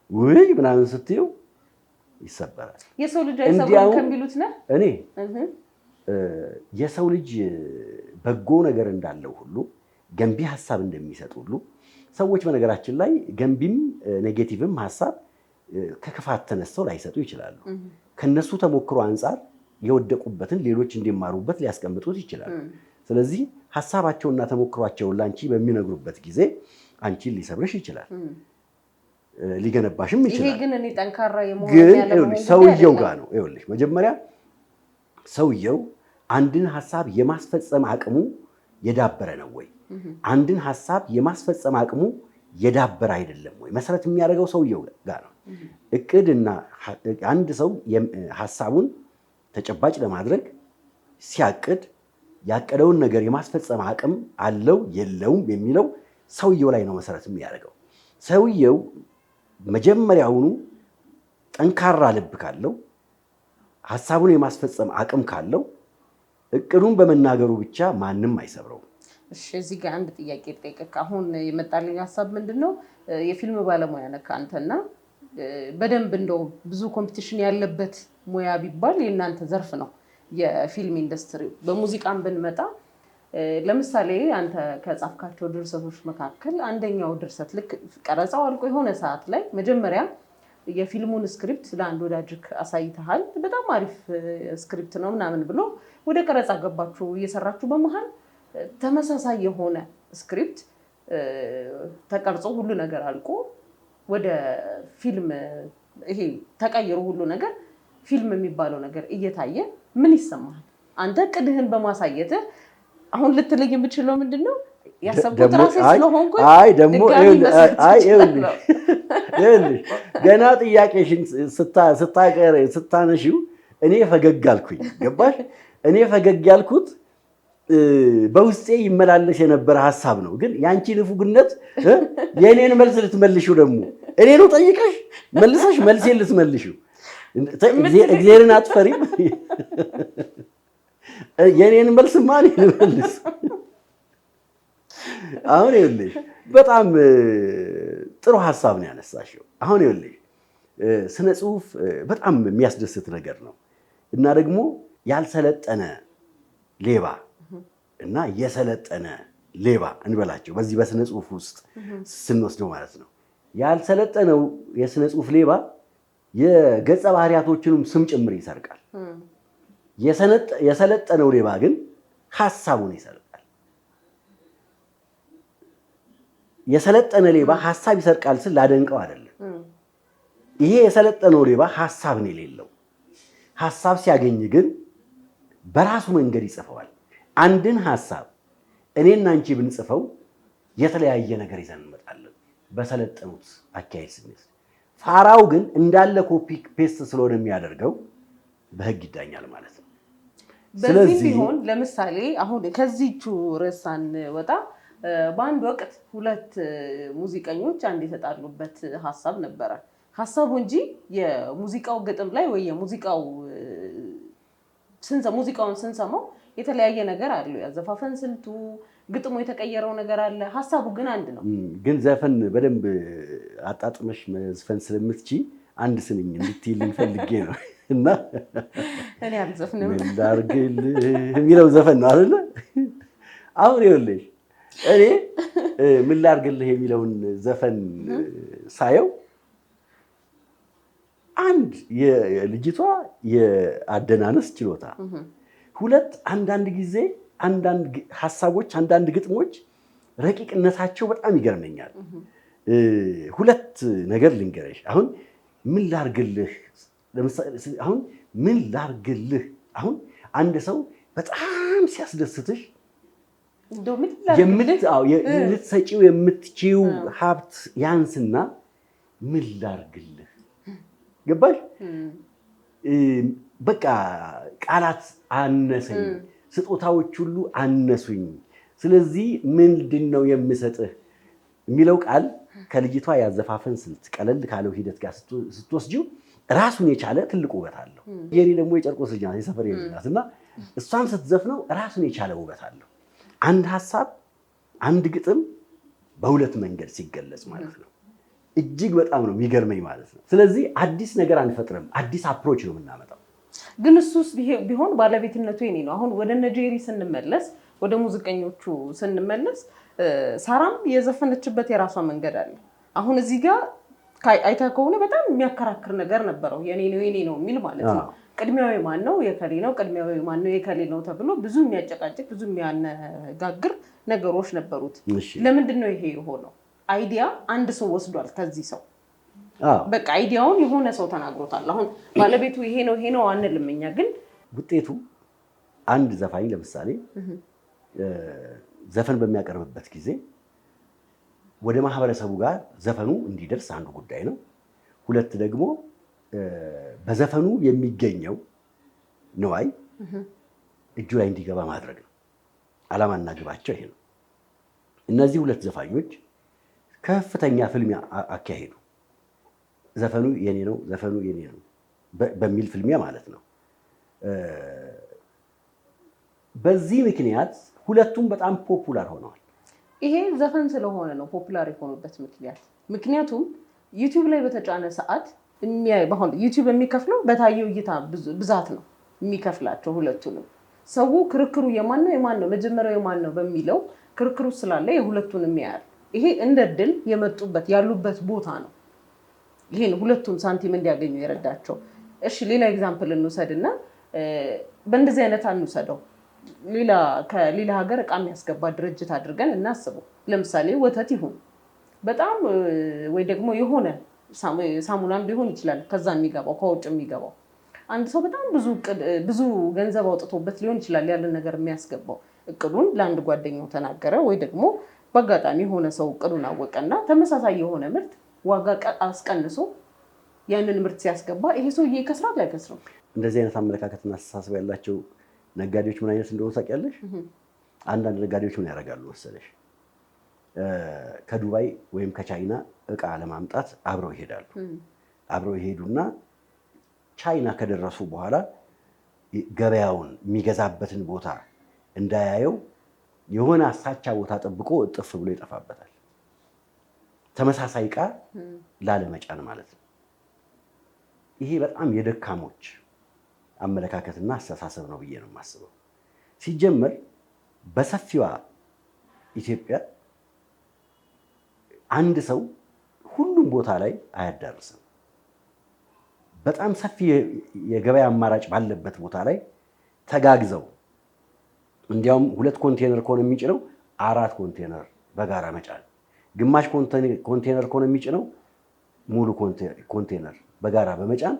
ውይ ምናምን ስትይው ይሰበራል። የሰው ልጅ አይሰብሩም ከሚሉት ነህ? እኔ የሰው ልጅ በጎ ነገር እንዳለው ሁሉ ገንቢ ሀሳብ እንደሚሰጥ ሁሉ ሰዎች በነገራችን ላይ ገንቢም ኔጌቲቭም ሀሳብ ከክፋት ተነስተው ላይሰጡ ይችላሉ። ከነሱ ተሞክሮ አንጻር የወደቁበትን ሌሎች እንዲማሩበት ሊያስቀምጡት ይችላሉ። ስለዚህ ሀሳባቸውና ተሞክሯቸውን ለአንቺ በሚነግሩበት ጊዜ አንቺን ሊሰብርሽ ይችላል፣ ሊገነባሽም ይችላል። ይሄ ግን እኔ ጠንካራ የመሆን ግን ሰውየው ጋር ነው። ይኸውልሽ መጀመሪያ ሰውየው አንድን ሀሳብ የማስፈጸም አቅሙ የዳበረ ነው ወይ? አንድን ሀሳብ የማስፈጸም አቅሙ የዳበረ አይደለም ወይ? መሰረት የሚያደርገው ሰውየው ጋር ነው። እቅድና አንድ ሰው ሀሳቡን ተጨባጭ ለማድረግ ሲያቅድ ያቀደውን ነገር የማስፈጸም አቅም አለው የለውም የሚለው ሰውየው ላይ ነው መሰረት የሚያደርገው። ሰውየው መጀመሪያውኑ ጠንካራ ልብ ካለው ሀሳቡን የማስፈጸም አቅም ካለው እቅዱን በመናገሩ ብቻ ማንም አይሰብረውም። እሺ፣ እዚህ ጋር አንድ ጥያቄ ልጠይቅህ። አሁን የመጣልኝ ሀሳብ ምንድን ነው? የፊልም ባለሙያ ነህ አንተና በደንብ እንደው ብዙ ኮምፒቲሽን ያለበት ሙያ ቢባል የእናንተ ዘርፍ ነው የፊልም ኢንዱስትሪ። በሙዚቃም ብንመጣ ለምሳሌ አንተ ከጻፍካቸው ድርሰቶች መካከል አንደኛው ድርሰት ልክ ቀረጻው አልቆ የሆነ ሰዓት ላይ መጀመሪያ የፊልሙን ስክሪፕት ለአንድ ወዳጅክ አሳይተሃል። በጣም አሪፍ ስክሪፕት ነው ምናምን ብሎ ወደ ቀረጻ ገባችሁ እየሰራችሁ፣ በመሃል ተመሳሳይ የሆነ ስክሪፕት ተቀርጾ ሁሉ ነገር አልቆ ወደ ፊልም ይሄ ተቀይሮ ሁሉ ነገር ፊልም የሚባለው ነገር እየታየ ምን ይሰማሃል? አንተ ቅድህን በማሳየትህ አሁን ልትለይ የምችለው ምንድን ነው? ያሰብኩት ራሴ ስለሆንኩ ይኸውልሽ ገና ጥያቄሽን ስታነሺው እኔ ፈገግ አልኩኝ። ገባሽ? እኔ ፈገግ ያልኩት በውስጤ ይመላለስ የነበረ ሀሳብ ነው። ግን የአንቺ ንፉግነት የእኔን መልስ ልትመልሺው ደግሞ እኔኑ ጠይቀሽ መልሰሽ መልሴን ልትመልሺው እግዚአብሔርን አትፈሪም? የእኔን መልስ ማን ልመልስ? አሁን ይኸውልሽ በጣም ጥሩ ሀሳብ ነው ያነሳሽው። አሁን ይኸውልሽ ስነ ጽሁፍ በጣም የሚያስደስት ነገር ነው እና ደግሞ ያልሰለጠነ ሌባ እና የሰለጠነ ሌባ እንበላቸው በዚህ በስነ ጽሁፍ ውስጥ ስንወስደው ማለት ነው። ያልሰለጠነው የስነ ጽሁፍ ሌባ የገጸ ባህሪያቶችንም ስም ጭምር ይሰርቃል። የሰለጠነው ሌባ ግን ሀሳቡን ይሰርቃል። የሰለጠነ ሌባ ሀሳብ ይሰርቃል ስል ላደንቀው አይደለም። ይሄ የሰለጠነው ሌባ ሀሳብ ነው የሌለው። ሀሳብ ሲያገኝ ግን በራሱ መንገድ ይጽፈዋል። አንድን ሀሳብ እኔና አንቺ ብንጽፈው የተለያየ ነገር ይዘን እንመጣለን በሰለጠኑት አካሄድ ስሜት። ፋራው ግን እንዳለ ኮፒ ፔስት ስለሆነ የሚያደርገው በህግ ይዳኛል ማለት ነው። በዚህ ቢሆን ለምሳሌ አሁን ከዚህቹ ርዕስ ሳንወጣ በአንድ ወቅት ሁለት ሙዚቀኞች አንድ የተጣሉበት ሀሳብ ነበረ። ሀሳቡ እንጂ የሙዚቃው ግጥም ላይ ወይ ሙዚቃውን ስንሰማው የተለያየ ነገር አለው። ያዘፋፈን ስልቱ፣ ግጥሙ የተቀየረው ነገር አለ። ሀሳቡ ግን አንድ ነው። ግን ዘፈን በደንብ አጣጥመሽ መዝፈን ስለምትቺ አንድ ስንኝ እንድትይልኝ ፈልጌ ነው። እና እኔ አልዘፍንም ላርግልህ የሚለው ዘፈን ነው አይደለ? አሁን ይኸውልሽ እኔ ምን ላርግልህ የሚለውን ዘፈን ሳየው አንድ የልጅቷ የአደናነስ ችሎታ፣ ሁለት አንዳንድ ጊዜ አንዳንድ ሀሳቦች አንዳንድ ግጥሞች ረቂቅነታቸው በጣም ይገርመኛል። ሁለት ነገር ልንገረሽ። አሁን ምን ላርግልህ፣ አሁን ምን ላርግልህ፣ አሁን አንድ ሰው በጣም ሲያስደስትሽ ልትሰጪው የምትችይው ሀብት ያንስና ምን ላርግልህ፣ ገባሽ? በቃ ቃላት አነሰኝ፣ ስጦታዎች ሁሉ አነሱኝ፣ ስለዚህ ምንድን ነው የምሰጥህ የሚለው ቃል ከልጅቷ ያዘፋፈን ስልት ቀለል ካለው ሂደት ጋር ስትወስጂው ራሱን የቻለ ትልቅ ውበት አለው። የኔ ደግሞ የጨርቆስ ልጅ ናት፣ የሰፈር ልጅ ናት እና እሷም ስትዘፍነው ራሱን የቻለ ውበት አለው። አንድ ሀሳብ አንድ ግጥም በሁለት መንገድ ሲገለጽ ማለት ነው። እጅግ በጣም ነው የሚገርመኝ ማለት ነው። ስለዚህ አዲስ ነገር አንፈጥርም፣ አዲስ አፕሮች ነው የምናመጣው። ግን እሱስ ቢሆን ባለቤትነቱ የኔ ነው። አሁን ወደ ነጄሪ ስንመለስ፣ ወደ ሙዚቀኞቹ ስንመለስ ሳራም የዘፈነችበት የራሷ መንገድ አለ። አሁን እዚህ ጋር አይተህ ከሆነ በጣም የሚያከራክር ነገር ነበረው። የኔ ነው የሚል ማለት ነው። ቅድሚያዊ ማን ነው? የከሌ ነው። ቅድሚያዊ ማን ነው? የከሌ ነው ተብሎ ብዙ የሚያጨቃጭቅ ብዙ የሚያነጋግር ነገሮች ነበሩት። ለምንድን ነው ይሄ የሆነው? አይዲያ አንድ ሰው ወስዷል ከዚህ ሰው። በቃ አይዲያውን የሆነ ሰው ተናግሮታል። አሁን ባለቤቱ ይሄ ነው አንልም እኛ። ግን ውጤቱ አንድ ዘፋኝ ለምሳሌ ዘፈን በሚያቀርብበት ጊዜ ወደ ማህበረሰቡ ጋር ዘፈኑ እንዲደርስ አንዱ ጉዳይ ነው። ሁለት ደግሞ በዘፈኑ የሚገኘው ንዋይ እጁ ላይ እንዲገባ ማድረግ ነው። ዓላማና ግባቸው ይሄ ነው። እነዚህ ሁለት ዘፋኞች ከፍተኛ ፍልሚያ አካሄዱ። ዘፈኑ የኔ ነው፣ ዘፈኑ የኔ ነው በሚል ፍልሚያ ማለት ነው። በዚህ ምክንያት ሁለቱም በጣም ፖፑላር ሆነዋል። ይሄ ዘፈን ስለሆነ ነው ፖፑላር የሆኑበት ምክንያት። ምክንያቱም ዩቲዩብ ላይ በተጫነ ሰዓት በአሁን ዩቲዩብ የሚከፍለው በታየው እይታ ብዛት ነው የሚከፍላቸው ሁለቱንም። ሰው ክርክሩ የማን ነው መጀመሪያው የማን ነው በሚለው ክርክሩ ስላለ የሁለቱንም ያያል። ይሄ እንደ ድል የመጡበት ያሉበት ቦታ ነው። ይሄን ሁለቱም ሳንቲም እንዲያገኙ የረዳቸው። እሺ ሌላ ኤግዛምፕል እንውሰድና በእንደዚህ አይነት አንውሰደው። ከሌላ ሀገር እቃ የሚያስገባ ድርጅት አድርገን እናስበው። ለምሳሌ ወተት ይሁን በጣም ወይ ደግሞ የሆነ ሳሙናም ሊሆን ይችላል ከዛ የሚገባው ከውጭ የሚገባው አንድ ሰው በጣም ብዙ ገንዘብ አውጥቶበት ሊሆን ይችላል ያለን ነገር የሚያስገባው። እቅዱን ለአንድ ጓደኛው ተናገረ ወይ ደግሞ በአጋጣሚ የሆነ ሰው እቅዱን አወቀና ተመሳሳይ የሆነ ምርት ዋጋ አስቀንሶ ያንን ምርት ሲያስገባ ይሄ ሰውዬ ይከስራል አይከስርም? እንደዚህ አይነት አመለካከትና አስተሳሰብ ያላቸው ነጋዴዎች ምን አይነት እንደሆነ ታውቂያለሽ? አንዳንድ ነጋዴዎች ምን ያደርጋሉ መሰለሽ? ከዱባይ ወይም ከቻይና እቃ ለማምጣት አብረው ይሄዳሉ። አብረው ይሄዱና ቻይና ከደረሱ በኋላ ገበያውን የሚገዛበትን ቦታ እንዳያየው የሆነ አሳቻ ቦታ ጠብቆ እጥፍ ብሎ ይጠፋበታል። ተመሳሳይ እቃ ላለመጫን ማለት ነው። ይሄ በጣም የደካሞች አመለካከትና አስተሳሰብ ነው ብዬ ነው የማስበው። ሲጀመር በሰፊዋ ኢትዮጵያ አንድ ሰው ሁሉም ቦታ ላይ አያዳርስም። በጣም ሰፊ የገበያ አማራጭ ባለበት ቦታ ላይ ተጋግዘው እንዲያውም 2 ኮንቴነር ከሆነ የሚጭነው 4 ኮንቴነር በጋራ መጫን፣ ግማሽ ኮንቴነር ከሆነ የሚጭነው ሙሉ ኮንቴነር በጋራ በመጫን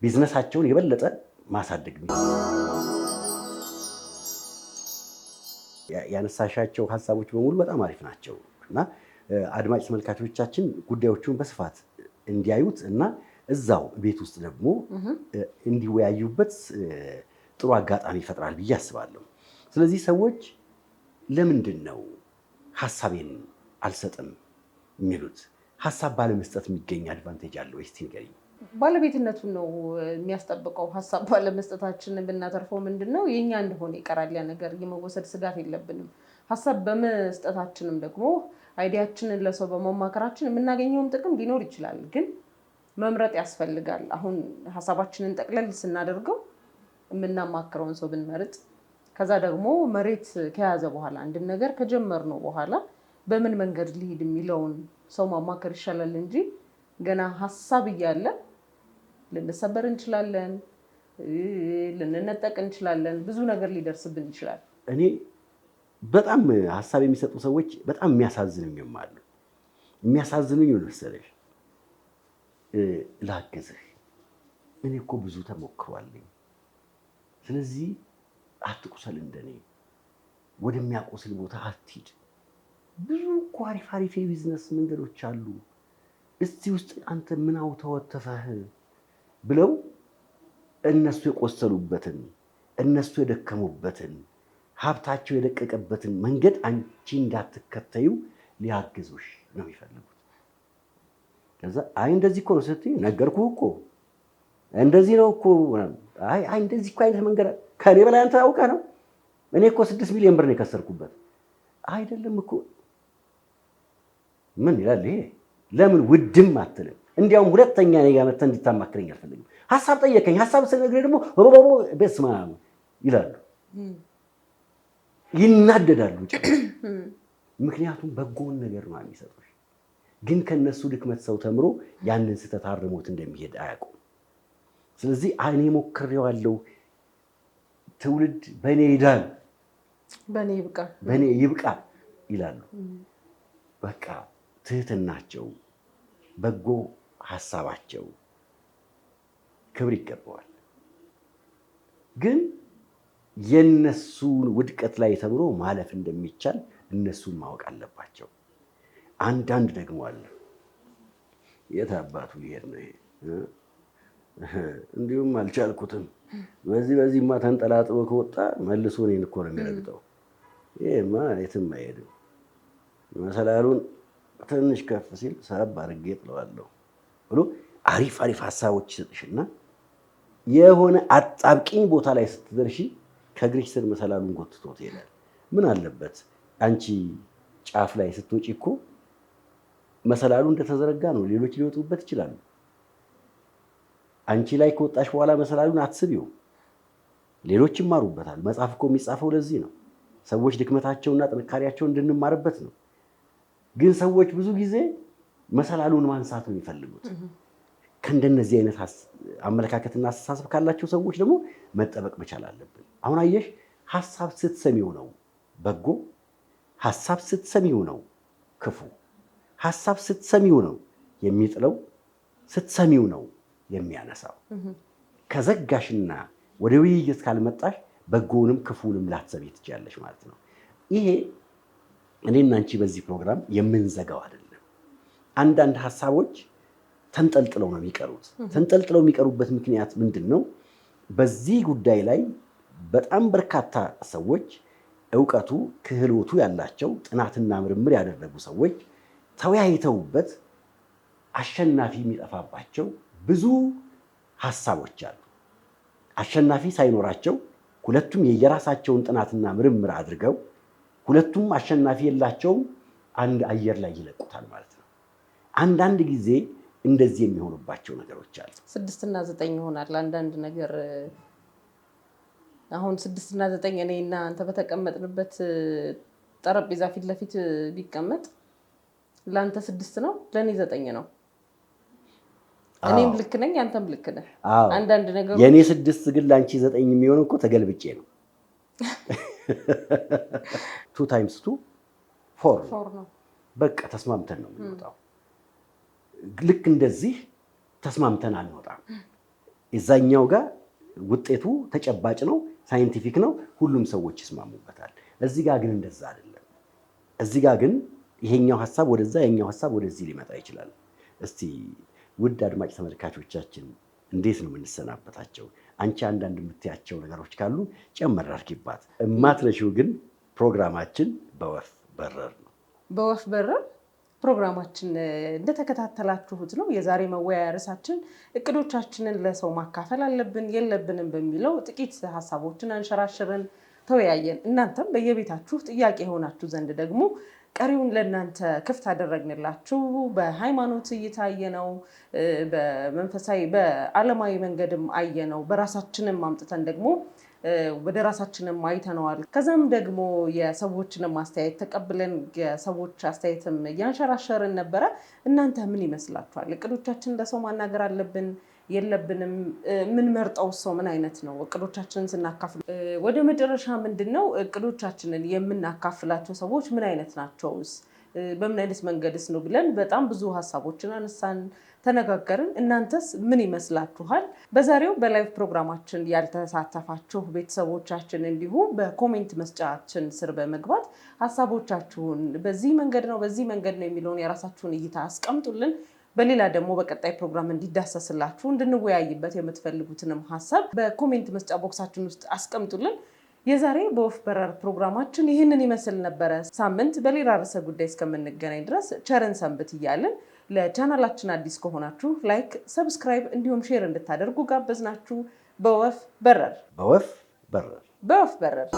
ቢዝነሳቸውን የበለጠ ማሳደግ ያነሳሻቸው ሀሳቦች በሙሉ በጣም አሪፍ ናቸው እና አድማጭ ተመልካቾቻችን ጉዳዮቹን በስፋት እንዲያዩት እና እዛው ቤት ውስጥ ደግሞ እንዲወያዩበት ጥሩ አጋጣሚ ይፈጥራል ብዬ አስባለሁ። ስለዚህ ሰዎች ለምንድን ነው ሀሳቤን አልሰጥም የሚሉት? ሀሳብ ባለመስጠት የሚገኝ አድቫንቴጅ አለው? እስቲ ንገሪኝ። ባለቤትነቱን ነው የሚያስጠብቀው። ሀሳብ ባለመስጠታችን ብናተርፈው ምንድን ነው የእኛ እንደሆነ ይቀራል። ያ ነገር የመወሰድ ስጋት የለብንም። ሀሳብ በመስጠታችንም ደግሞ አይዲያችንን ለሰው በማማከራችን የምናገኘውም ጥቅም ሊኖር ይችላል። ግን መምረጥ ያስፈልጋል። አሁን ሀሳባችንን ጠቅለል ስናደርገው የምናማክረውን ሰው ብንመርጥ፣ ከዛ ደግሞ መሬት ከያዘ በኋላ አንድን ነገር ከጀመርነው በኋላ በምን መንገድ ሊሄድ የሚለውን ሰው ማማከር ይሻላል እንጂ ገና ሀሳብ እያለ ልንሰበር እንችላለን፣ ልንነጠቅ እንችላለን፣ ብዙ ነገር ሊደርስብን ይችላል። እኔ በጣም ሀሳብ የሚሰጡ ሰዎች በጣም የሚያሳዝኑኝም አሉ። የሚያሳዝኑኝ መሰለሽ፣ ላግዝህ፣ እኔ እኮ ብዙ ተሞክሯልኝ፣ ስለዚህ አትቁሰል፣ እንደኔ ወደሚያቆስል ቦታ አትሂድ፣ ብዙ እኮ አሪፍ አሪፍ የቢዝነስ መንገዶች አሉ፣ እስቲ ውስጥ አንተ ምን አውተወተፈህ ብለው እነሱ የቆሰሉበትን እነሱ የደከሙበትን ሀብታቸው የደቀቀበትን መንገድ አንቺ እንዳትከተዩ ሊያግዙሽ ነው የሚፈልጉት። ከዛ አይ እንደዚህ እኮ ነው ስትይ ነገርኩህ እኮ እንደዚህ ነው እኮ አይ እንደዚህ እኮ አይነት መንገድ ከኔ በላይ አንተ አውቀህ ነው። እኔ እኮ 6 ሚሊዮን ብር ነው የከሰርኩበት። አይደለም እኮ ምን ይላል ይሄ? ለምን ውድም አትልም? እንዲያውም ሁለተኛ እኔ ጋር መተህ እንድታማክረኝ አልፈልግም። ሀሳብ ጠየቀኝ፣ ሀሳብ ስነግርህ ደግሞ ሮቦ በስመ አብ ይላሉ፣ ይናደዳሉ። ምክንያቱም በጎን ነገር ነው የሚሰጡሽ። ግን ከነሱ ድክመት ሰው ተምሮ ያንን ስህተት አርሞት እንደሚሄድ አያውቁም። ስለዚህ እኔ ሞክሬዋለሁ፣ ትውልድ በእኔ ይዳን፣ በእኔ ይብቃ ይላሉ። በቃ ትህትናቸው፣ በጎ ሀሳባቸው ክብር ይገባዋል። ግን የነሱን ውድቀት ላይ ተምሮ ማለፍ እንደሚቻል እነሱን ማወቅ አለባቸው። አንዳንድ ደግሞ አለ የት አባቱ ሊሄድ ነው ይሄ? እንዲሁም አልቻልኩትም፣ በዚህማ ተንጠላጥሎ ከወጣ መልሶ እኔን እኮ ነው የሚረግጠው፣ ይሄማ የትም አይሄድም፣ መሰላሉን ትንሽ ከፍ ሲል ሰብ አድርጌ ጥለዋለሁ ብሎ አሪፍ አሪፍ ሀሳቦች ይሰጥሽና የሆነ አጣብቂኝ ቦታ ላይ ስትደርሺ ከእግርሽ ስር መሰላሉን ጎትቶ ትሄዳል። ምን አለበት አንቺ ጫፍ ላይ ስትወጪ እኮ መሰላሉ እንደተዘረጋ ነው፣ ሌሎች ሊወጡበት ይችላሉ። አንቺ ላይ ከወጣሽ በኋላ መሰላሉን አትስቢው፣ ሌሎች ይማሩበታል። መጽሐፍ እኮ የሚጻፈው ለዚህ ነው፣ ሰዎች ድክመታቸውና ጥንካሬያቸውን እንድንማርበት ነው። ግን ሰዎች ብዙ ጊዜ መሰላሉን ማንሳት ነው የሚፈልጉት። ከእንደነዚህ አይነት አመለካከትና አስተሳሰብ ካላቸው ሰዎች ደግሞ መጠበቅ መቻል አለብን። አሁን አየሽ፣ ሀሳብ ስትሰሚው ነው በጎ፣ ሀሳብ ስትሰሚው ነው ክፉ፣ ሀሳብ ስትሰሚው ነው የሚጥለው፣ ስትሰሚው ነው የሚያነሳው። ከዘጋሽና ወደ ውይይት ካልመጣሽ በጎውንም ክፉንም ላትሰሚ ትችያለሽ ማለት ነው። ይሄ እኔና አንቺ በዚህ ፕሮግራም የምንዘጋው አይደለም። አንዳንድ ሀሳቦች ተንጠልጥለው ነው የሚቀሩት። ተንጠልጥለው የሚቀሩበት ምክንያት ምንድን ነው? በዚህ ጉዳይ ላይ በጣም በርካታ ሰዎች፣ እውቀቱ ክህሎቱ ያላቸው ጥናትና ምርምር ያደረጉ ሰዎች ተወያይተውበት አሸናፊ የሚጠፋባቸው ብዙ ሀሳቦች አሉ። አሸናፊ ሳይኖራቸው ሁለቱም የየራሳቸውን ጥናትና ምርምር አድርገው ሁለቱም አሸናፊ የላቸውም፣ አንድ አየር ላይ ይለቁታል ማለት ነው። አንዳንድ ጊዜ እንደዚህ የሚሆኑባቸው ነገሮች አሉ። 6 እና 9 ይሆናል አንዳንድ ነገር። አሁን 6 እና 9 እኔ እና አንተ በተቀመጥንበት ጠረጴዛ ፊት ለፊት ቢቀመጥ ለአንተ 6 ነው፣ ለእኔ 9 ነው። እኔም ልክ ነኝ፣ አንተም ልክ ነህ። አንዳንድ ነገሮች የእኔ 6 ግን ለአንቺ 9 የሚሆነው እኮ ተገልብጬ ነው። 2 × 2 4 ነው። በቃ ተስማምተን ነው የምንወጣው። ልክ እንደዚህ ተስማምተን አንወጣም። የዛኛው ጋር ውጤቱ ተጨባጭ ነው፣ ሳይንቲፊክ ነው፣ ሁሉም ሰዎች ይስማሙበታል። እዚህ ጋር ግን እንደዛ አይደለም። እዚህ ጋር ግን ይሄኛው ሀሳብ ወደዛ፣ የኛው ሀሳብ ወደዚህ ሊመጣ ይችላል። እስቲ ውድ አድማጭ ተመልካቾቻችን እንዴት ነው የምንሰናበታቸው? አንቺ አንዳንድ የምትያቸው ነገሮች ካሉ ጨመር አድርጊባት። እማትረሺው ግን ፕሮግራማችን በወፍ በረር ነው። በወፍ በረር ፕሮግራማችን እንደተከታተላችሁት ነው። የዛሬ መወያያ ርዕሳችን እቅዶቻችንን ለሰው ማካፈል አለብን የለብንም በሚለው ጥቂት ሀሳቦችን አንሸራሽርን ተወያየን። እናንተም በየቤታችሁ ጥያቄ የሆናችሁ ዘንድ ደግሞ ቀሪውን ለእናንተ ክፍት አደረግንላችሁ። በሃይማኖት እይታ አየነው፣ በመንፈሳዊ በዓለማዊ መንገድም አየነው፣ በራሳችንም አምጥተን ደግሞ ወደ ራሳችንም አይተነዋል። ከዛም ደግሞ የሰዎችንም አስተያየት ተቀብለን የሰዎች አስተያየትም እያንሸራሸርን ነበረ። እናንተ ምን ይመስላችኋል? እቅዶቻችንን ለሰው ማናገር አለብን የለብንም? ምን መርጠው ሰው ምን አይነት ነው? እቅዶቻችንን ስናካፍል ወደ መጨረሻ ምንድን ነው እቅዶቻችንን የምናካፍላቸው ሰዎች ምን አይነት ናቸውስ? በምን አይነት መንገድስ ነው ብለን በጣም ብዙ ሀሳቦችን አነሳን፣ ተነጋገርን። እናንተስ ምን ይመስላችኋል? በዛሬው በላይቭ ፕሮግራማችን ያልተሳተፋችሁ ቤተሰቦቻችን እንዲሁ በኮሜንት መስጫችን ስር በመግባት ሀሳቦቻችሁን በዚህ መንገድ ነው በዚህ መንገድ ነው የሚለውን የራሳችሁን እይታ አስቀምጡልን። በሌላ ደግሞ በቀጣይ ፕሮግራም እንዲዳሰስላችሁ እንድንወያይበት የምትፈልጉትንም ሀሳብ በኮሜንት መስጫ ቦክሳችን ውስጥ አስቀምጡልን። የዛሬ በወፍ በረር ፕሮግራማችን ይህንን ይመስል ነበረ። ሳምንት በሌላ ርዕሰ ጉዳይ እስከምንገናኝ ድረስ ቸርን ሰንብት እያልን ለቻናላችን አዲስ ከሆናችሁ ላይክ፣ ሰብስክራይብ እንዲሁም ሼር እንድታደርጉ ጋበዝናችሁ። በወፍ በረር በወፍ በረር በወፍ በረር